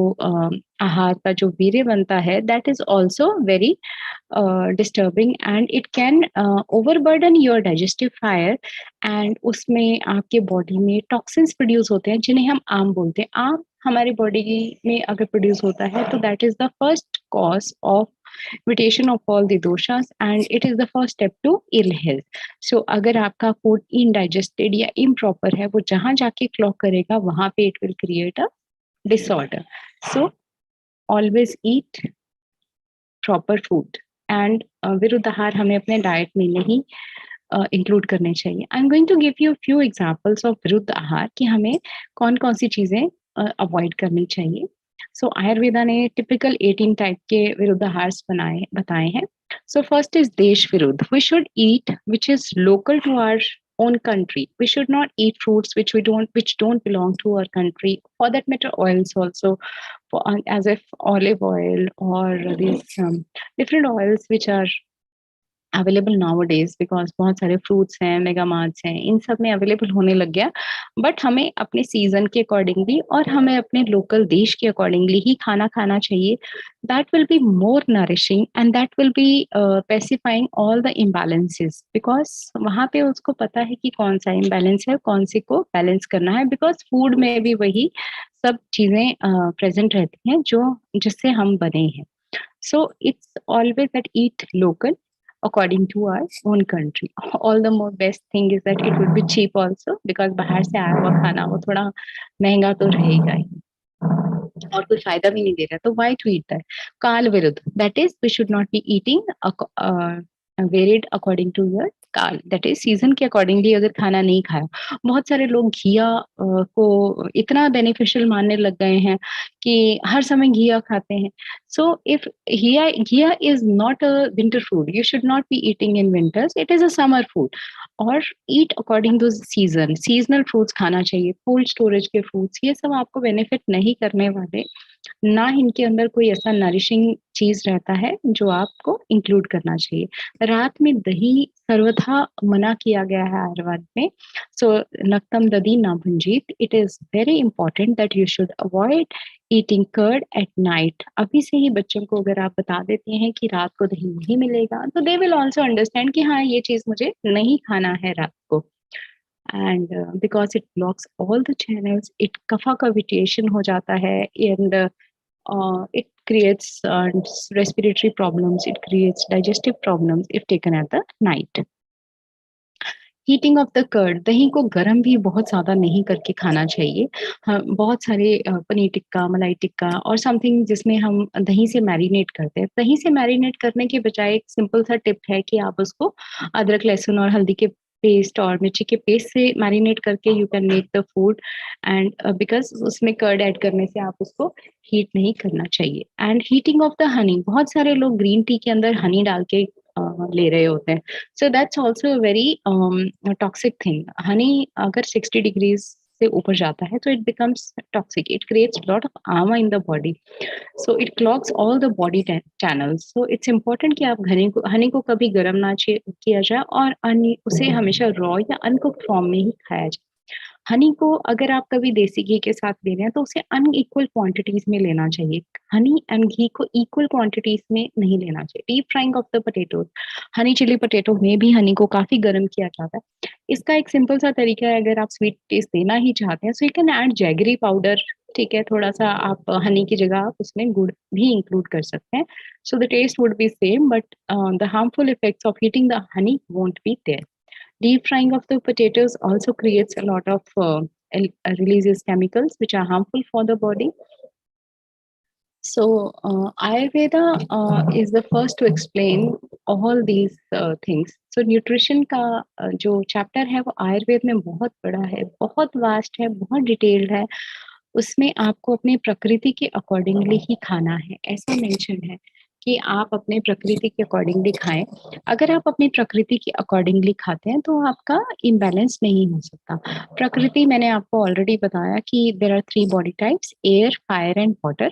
आहार का जो वीर्य बनता है, that is also very disturbing and it can overburden your digestive fire and उसमें आपके बॉडी में टॉक्सिन्स प्रोड्यूस होते हैं जिन्हें हम आम बोलते हैं। आम हमारी बॉडी में अगर प्रोड्यूस होता है तो that is the first cause of mutation of all the doshas and it is the first step to ill health. So अगर आपका फूड indigested या improper है, वो जहाँ जाके क्लॉक करेगा वहां पे it will create a disorder. So always eat proper food and विरुद्ध आहार हमें अपने डाइट में नहीं इंक्लूड करने चाहिए. I am going to give you few examples of विरुद्ध आहार कि हमें कौन-कौन सी चीज़ें अवॉइड करनी चाहिए. सो आयुर्वेदा ने टिपिकल 18 टाइप के विरुद्ध आहार बताए हैं. So first is desh viruddh. We should eat which is local to our own country. We should not eat fruits which don't belong to our country. For that matter, oils also, for as if olive oil or these different oils which are available now days because बहुत सारे fruits हैं मेगामार्ट्स हैं इन सब में available होने लग गया. But हमें अपने सीजन के अकॉर्डिंगली और हमें अपने लोकल देश के अकॉर्डिंगली ही खाना खाना चाहिए. That will be more nourishing and that will be pacifying all the imbalances because वहाँ पे उसको पता है कि कौन सा इम्बैलेंस है कौन से को बैलेंस करना है बिकॉज फूड में भी वही सब चीजें प्रेजेंट रहती हैं जो जिससे हम बने हैं. So it's always that eat local according to our own country. All the more best thing is that it would be cheap also because बाहर से आया हुआ खाना वो थोड़ा महंगा तो रहेगा ही और कोई फायदा भी नहीं दे रहा. तो why to eat that? काल विरुद्ध, that is we should not be eating varied according to your काल, that is सीजन के अकॉर्डिंगली अगर खाना नहीं खाया. बहुत सारे लोग घिया को इतना बेनिफिशियल मानने लग गए हैं कि हर समय घिया खाते हैं. So if ghiya is not a winter food, you should not be eating in winters, it is a summer food. और eat according to season. Seasonal fruits खाना चाहिए, कोल्ड स्टोरेज के फ्रूट्स, ये सब आपको बेनिफिट नहीं करने वाले, ना इनके अंदर कोई ऐसा नरिशिंग चीज रहता है जो आपको इंक्लूड करना चाहिए. रात में दही सर्वथा मना किया गया है आयुर्वेद में. सो नक्तम दधी ना भुंजीत. It is very important that you should avoid eating curd at night. अभी से ही बच्चों को अगर आप बता देते हैं कि रात को दही नहीं मिलेगा तो दे विल ऑल्सो अंडरस्टैंड कि हाँ ये चीज मुझे नहीं खाना है रात को. and because it blocks all the channels, it kapha cavitation हो जाता है and it creates respiratory problems, it creates digestive problems if taken at the night. Heating of the curd. दही को गर्म भी बहुत ज़्यादा नहीं करके खाना चाहिए. हाँ, बहुत सारे पनीर टिक्का मलाई टिक्का और समथिंग जिसमें हम दही से मैरिनेट करते हैं. दही से मैरिनेट करने के बजाय एक सिंपल सा टिप है कि आप उसको अदरक लहसुन और हल्दी के पेस्ट और मिर्ची के पेस्ट से मैरिनेट करके you can make the food. And because उसमें कर्ड ऐड करने से आप उसको हीट नहीं करना चाहिए. And heating of the honey. बहुत सारे लोग ग्रीन टी के अंदर हनी डाल के ले रहे होते हैं. So that's also very toxic thing. Honey अगर 60 डिग्रीज से ऊपर जाता है तो it becomes toxic. It creates lot of ama in the body. So it clogs all the body channels. So it's important कि आप हनी को कभी गर्म ना किया जाए और उसे हमेशा रॉ या अनकुक्ड फॉर्म में ही खाया जाए. हनी को अगर आप कभी देसी घी के साथ ले रहे हैं तो उसे अनइक्वल क्वांटिटीज में लेना चाहिए. हनी एंड घी को इक्वल क्वांटिटीज में नहीं लेना चाहिए. Deep frying of the potatoes. Honey chilli potato में भी हनी को काफी गर्म किया जाता है. इसका एक सिंपल सा तरीका है, अगर आप स्वीट टेस्ट देना ही चाहते हैं so you can add jaggery powder. ठीक है, थोड़ा सा आप हनी की जगह आप उसमें गुड़ भी इंक्लूड कर सकते हैं. So the taste would be same but the harmful effects of heating the honey won't be there. Deep frying of the potatoes also creates a lot of releases chemicals which are harmful for the body. So Ayurveda is the first to explain all these things. So nutrition का जो chapter है वो आयुर्वेद में बहुत बड़ा है, बहुत vast है, बहुत डिटेल्ड है. उसमें आपको अपने प्रकृति के अकॉर्डिंगली ही खाना है. ऐसा मेंशन है कि आप अपने प्रकृति के अकॉर्डिंगली खाएं. अगर आप अपनी प्रकृति के अकॉर्डिंगली खाते हैं तो आपका इम्बैलेंस नहीं हो सकता. प्रकृति मैंने आपको ऑलरेडी बताया कि there are 3 body types, air fire and water.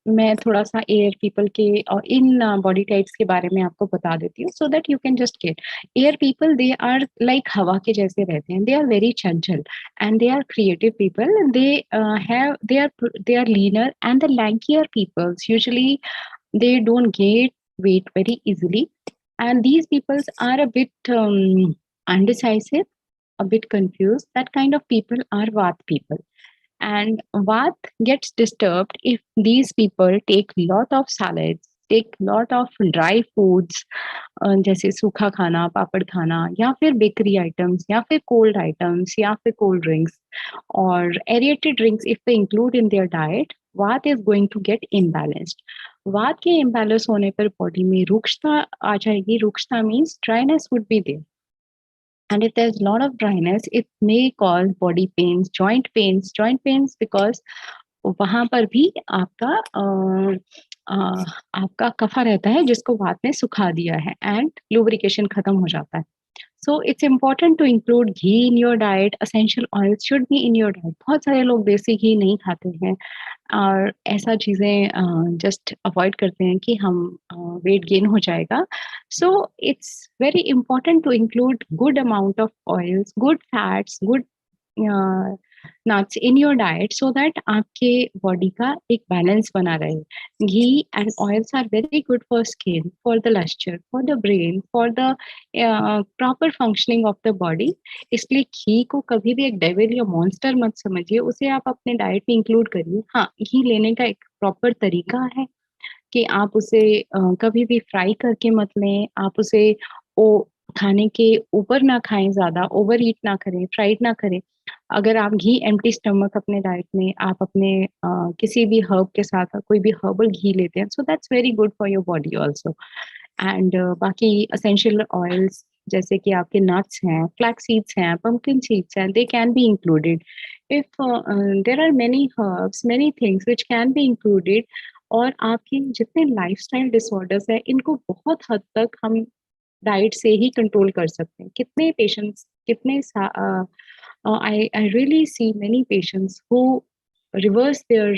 मैं थोड़ा सा एयर पीपल के और इन बॉडी टाइप्स के बारे में आपको बता देती हूँ so that you can just get. Air people they are like हवा के जैसे रहते हैं. दे आर वेरी चंचल and they are creative people. They are leaner, and the lankier peoples usually they don't get weight very easily, and these peoples are a bit undecisive, a bit confused. That kind of people are Vat people, and Vat gets disturbed if these people take lot of salads, take lot of dry foods, जैसे सूखा खाना, पापड़ खाना, या फिर bakery items, या फिर cold items, या फिर कोल्ड ड्रिंक्स और aerated drinks. If they include in their diet, Vat is going to get imbalanced. वात के इम्बैलेंस होने पर बॉडी में रुक्षता आ जाएगी. Rukshata means dryness would be there. And if there's a lot of dryness, it may cause body pains, joint pains because वहाँ पर भी आपका आपका कफा रहता है जिसको वात ने सुखा दिया है एंड लुब्रिकेशन खत्म हो जाता है. So it's important to include ghee in your diet. Essential oils should be in your diet. बहुत सारे लोग देसी घी नहीं खाते हैं और ऐसा चीज़ें जस्ट अवॉइड करते हैं कि हम वेट गेन हो जाएगा. So it's very important to include good amount of oils, good fats, good nuts in your diet so that आपके बॉडी का एक बैलेंस बना रहे. Ghee and oils are very good for skin, for the lustre, for the brain, for the proper functioning of the body. इसलिए घी को कभी भी एक डेविल या मॉन्स्टर मत समझिए, उसे आप अपने डाइट में इंक्लूड करिए. हाँ, घी लेने का एक प्रॉपर तरीका है कि आप उसे कभी भी फ्राई करके मत लें, आप उसे ओ खाने के ऊपर ना खाएं, ज़्यादा ओवर ईट ना करें, फ्राइड ना करें. अगर आप घी एम्प्टी स्टमक अपने डाइट में आप अपने किसी भी हर्ब के साथ कोई भी हर्बल घी लेते हैं, so that's very good for your body also. And बाकी एसेंशियल ऑयल्स जैसे कि आपके नट्स हैं, फ्लैक्स सीड्स हैं, पंपकिन सीड्स हैं, they can be included. If there are many herbs, many things which can be included. और आपके जितने लाइफस्टाइल डिसऑर्डर्स हैं इनको बहुत हद तक हम डाइट से ही कंट्रोल कर सकते हैं. कितने पेशेंट्स, कितने I really see many patients who reverse their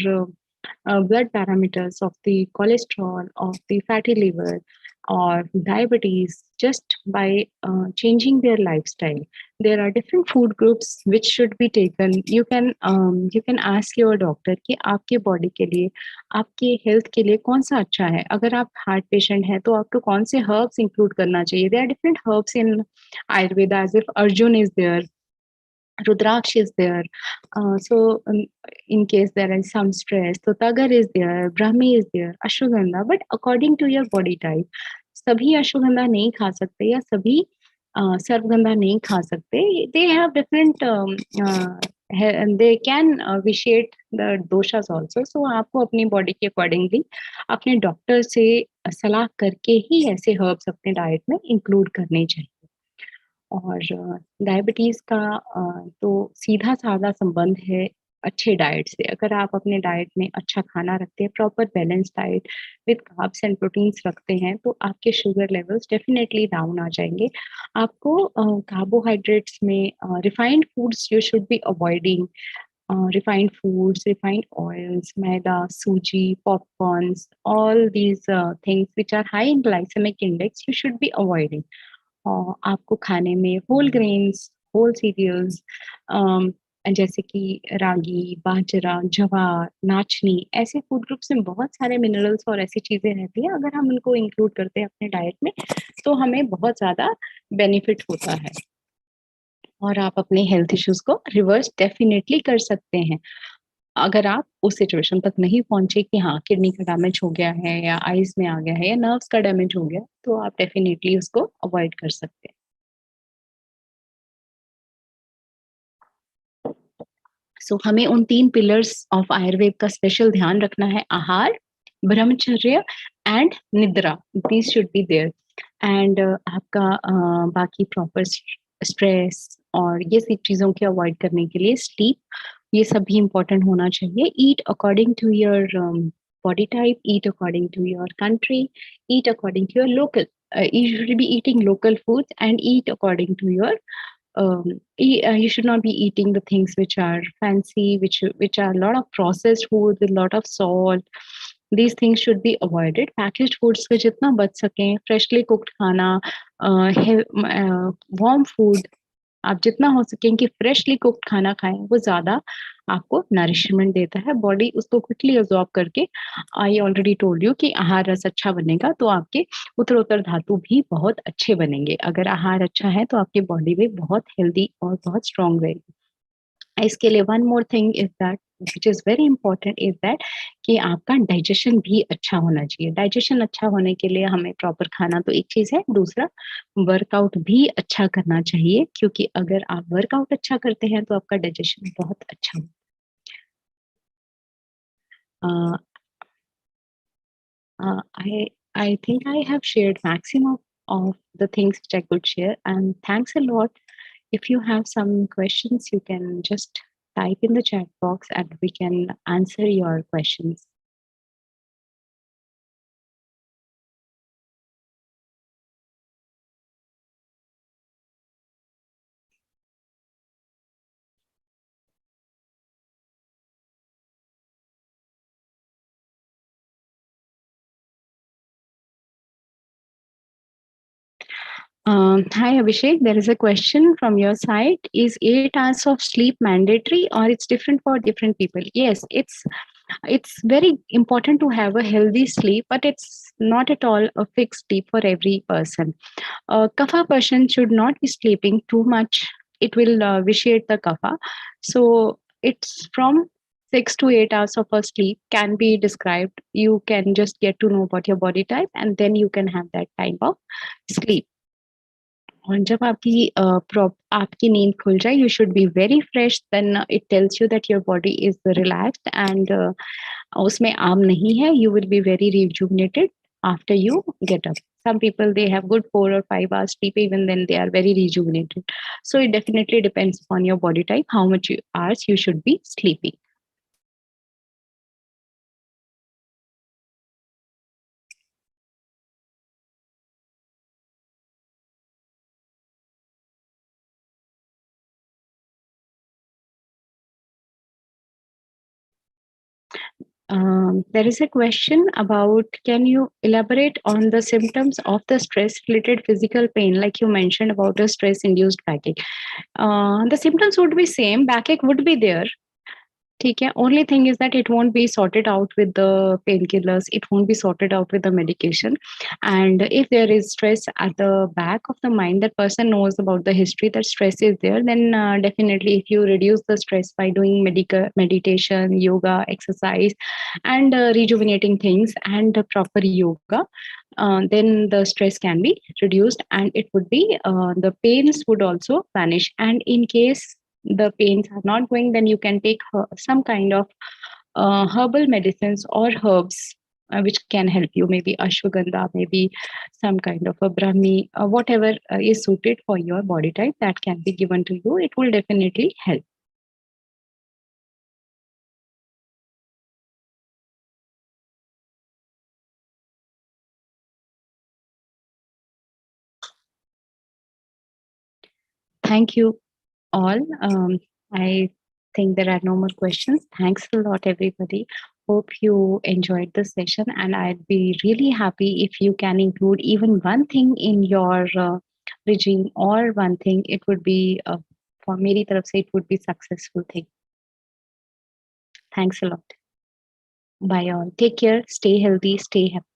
blood parameters of the cholesterol, of the fatty liver, or diabetes just by changing their lifestyle. There are different food groups which should be taken. You can ask your doctor कि आपके body के लिए, आपके health के लिए कौन सा अच्छा है. अगर आप हार्ट पेशेंट हैं तो आपको कौन से हर्ब्स इंक्लूड करना चाहिए. There are different herbs in Ayurveda, as if Arjun is there, Rudraksh is there. In case there is some stress, so Tagar is there, Brahmi is there, Ashwagandha. But according to your body type, सभी अश्वगंधा नहीं खा सकते या सभी सर्वगंधा नहीं खा सकते. They have different and they can vitiate the doshas also. So आपको अपनी बॉडी के अकॉर्डिंगली अपने डॉक्टर से सलाह करके ही ऐसे हर्ब्स अपने डाइट में इंक्लूड करने चाहिए. और डायबिटीज़ का तो सीधा-साधा संबंध है अच्छे डाइट से. अगर आप अपने डाइट में अच्छा खाना रखते हैं, proper balance diet with carbs and proteins रखते हैं, तो आपके शुगर लेवल्स डेफिनिटली डाउन आ जाएँगे. आपको कार्बोहाइड्रेट्स में refined foods you should be avoiding. Refined foods, refined oils, maida, suji, popcorns, all these things which are high in glycemic index, you should be avoiding. आपको खाने में whole grains, whole serials जैसे कि रागी, बाजरा, ज्वार, नाचनी, ऐसे food groups में बहुत सारे मिनरल्स और ऐसी चीज़ें रहती हैं. अगर हम उनको इंक्लूड करते हैं अपने डाइट में तो हमें बहुत ज़्यादा बेनिफिट होता है और आप अपने हेल्थ इश्यूज़ को रिवर्स डेफिनिटली कर सकते हैं. अगर आप उस सिचुएशन तक नहीं पहुँचे कि हाँ, किडनी का डैमेज हो गया है या आइज़ में आ गया है या नर्व्स का डैमेज हो गया, तो आप डेफिनिटली उसको अवॉइड कर सकते हैं. सो हमें उन 3 पिलर्स ऑफ आयुर्वेद का स्पेशल ध्यान रखना है. आहार, ब्रह्मचर्य एंड निद्रा. These should be there. And आपका बाकी प्रॉपर स्ट्रेस और ये सब चीज़ों को अवॉइड करने के लिए स्लीप, ये सब भी इम्पोर्टेंट होना चाहिए. Eat according to your body type, eat according to your country, eat according to your local. You should be eating local foods and eat according to your you should not be eating the things which are fancy, which are a lot of processed food with a lot of salt. These things should be avoided. Packaged foods से जितना बच सकें, freshly cooked खाना, warm food, आप जितना हो सकें कि फ्रेशली कुक्ड खाना खाएं, वो ज़्यादा आपको नरिशमेंट देता है. बॉडी उसको क्विकली अब्जॉर्ब करके, आई ऑलरेडी टोल्ड यू कि आहार रस अच्छा बनेगा तो आपके उत्तरोत्तर धातु भी बहुत अच्छे बनेंगे. अगर आहार अच्छा है तो आपकी बॉडी भी बहुत हेल्दी और बहुत स्ट्रांग रहेगी. इसके लिए one more thing is that which is very important is that कि आपका डाइजेशन भी अच्छा होना चाहिए. डाइजेशन अच्छा होने के लिए हमें प्रॉपर खाना तो एक चीज़ है, दूसरा वर्कआउट भी अच्छा करना चाहिए, क्योंकि अगर आप वर्कआउट अच्छा करते हैं तो आपका डाइजेशन बहुत अच्छा हो. I think I have shared maximum of the things which I could share, and thanks a lot. If you have some questions, you can just type in the chat box and we can answer your questions. Hi Abhishek, there is a question from your side. Is 8 hours of sleep mandatory or it's different for different people? Yes, it's very important to have a healthy sleep, but it's not at all a fixed sleep for every person. A kapha person should not be sleeping too much. It will vitiate the kapha. So it's from 6 to 8 hours of a sleep can be described. You can just get to know about your body type and then you can have that type of sleep. और जब आपकी नींद खुल जाए, you should be very fresh. Then it tells you that your body is relaxed and उसमें आम नहीं है. You will be very rejuvenated after you get up. Some people they have good 4 or 5 hours sleep, even then they are very rejuvenated. So it definitely depends on your body type how much hours you should be sleeping. There is a question about can you elaborate on the symptoms of the stress related physical pain, like you mentioned about the stress induced backache. The symptoms would be same, backache would be there. ठीक है, only thing is that it won't be sorted out with the painkillers, it won't be sorted out with the medication. And if there is stress at the back of the mind, that person knows about the history that stress is there, then definitely if you reduce the stress by doing meditation, yoga, exercise, and rejuvenating things and proper yoga, then the stress can be reduced and it would be the pains would also vanish. And in case the pains are not going, then you can take some kind of herbal medicines or herbs which can help you, maybe ashwagandha, maybe some kind of a brahmi, whatever is suited for your body type, that can be given to you. It will definitely help. Thank you all. I think there are no more questions. Thanks a lot, everybody. Hope you enjoyed the session, and I'd be really happy if you can include even one thing in your regime or one thing. It would be for मेरी तरफ से it would be successful thing. Thanks a lot. Bye all. Take care. Stay healthy. Stay happy.